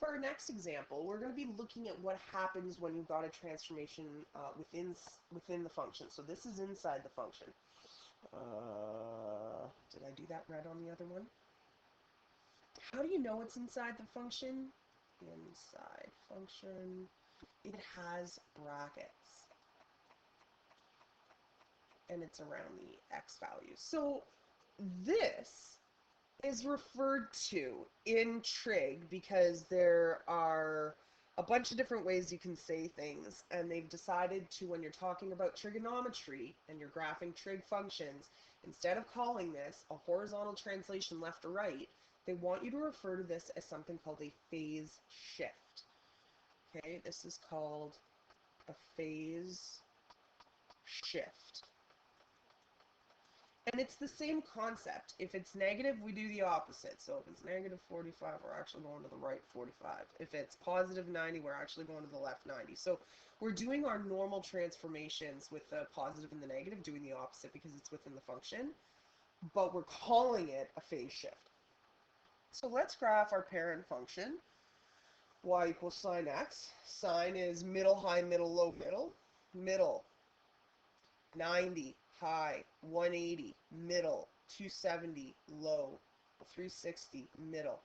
For our next example, we're going to be looking at what happens when you've got a transformation within the function. So this is inside the function. Did I do that right on the other one? How do you know it's inside the function? Inside function, it has brackets. And it's around the x values. So this is referred to in trig because there are a bunch of different ways you can say things, and they've decided to, when you're talking about trigonometry and you're graphing trig functions, instead of calling this a horizontal translation left or right, they want you to refer to this as something called a phase shift. Okay, this is called a phase shift. And it's the same concept. If it's negative, we do the opposite. So if it's negative 45, we're actually going to the right 45. If it's positive 90, we're actually going to the left 90. So we're doing our normal transformations with the positive and the negative, doing the opposite because it's within the function, but we're calling it a phase shift. So let's graph our parent function, y equals sine x. Sine is middle, high, middle, low, middle. Middle, 90, high, 180, middle, 270, low, 360, middle.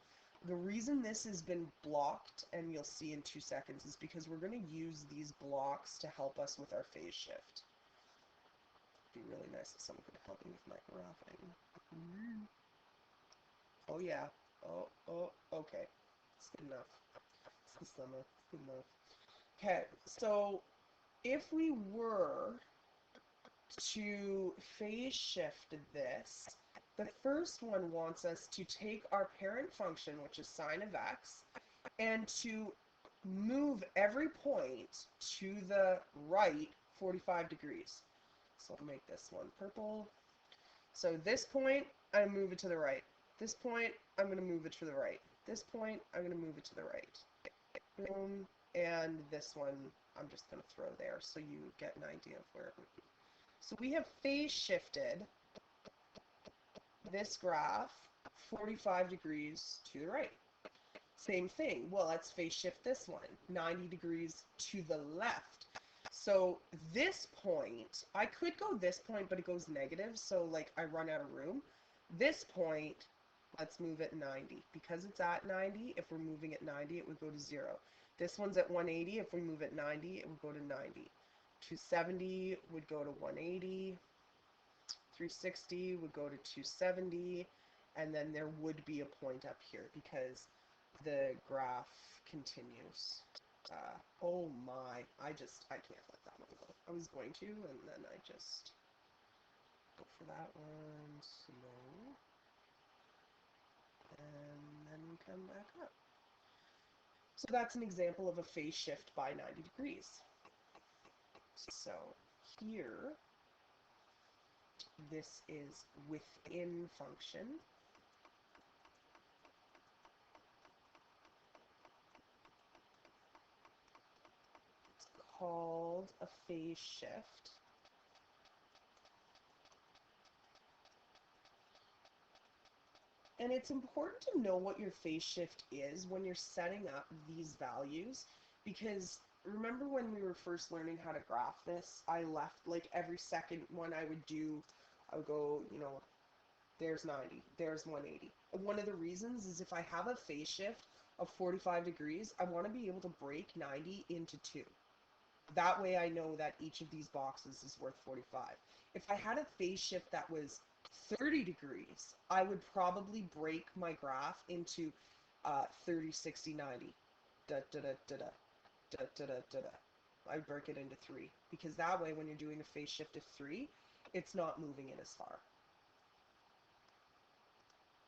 The reason this has been blocked, and you'll see in 2 seconds, is because we're going to use these blocks to help us with our phase shift. It'd be really nice if someone could help me with my graphing. Oh yeah. Oh, okay. It's good enough. It's the summer. It's good enough. Okay, so if we were to phase shift this, the first one wants us to take our parent function, which is sine of x, and to move every point to the right 45 degrees. So I'll make this one purple. So this point, I move it to the right. This point, I'm going to move it to the right. This point, I'm going to move it to the right. Boom. And this one, I'm just going to throw there so you get an idea of where it would be. So we have phase shifted this graph 45 degrees to the right. Same thing. Well, let's phase shift this one 90 degrees to the left. So this point, I could go this point, but it goes negative, so like I run out of room. This point, let's move it 90. Because it's at 90, if we're moving at 90, it would go to 0. This one's at 180. If we move at 90, it would go to 90. 270 would go to 180. 360 would go to 270. And then there would be a point up here because the graph continues. Oh my, I can't let that one go. I was going to, and then I just go for that one, slow, and then come back up. So that's an example of a phase shift by 90 degrees. So here, this is within function. It's called a phase shift. And it's important to know what your phase shift is when you're setting up these values, because remember when we were first learning how to graph this, I left like every second one I would go, there's 90, there's 180. One of the reasons is if I have a phase shift of 45 degrees, I want to be able to break 90 into 2. That way I know that each of these boxes is worth 45. If I had a phase shift that was 30 degrees, I would probably break my graph into 30, 60, 90. Da, da, da, da, da, da, da, da, da, da. I break it into 3. Because that way, when you're doing a phase shift of 3, it's not moving in as far.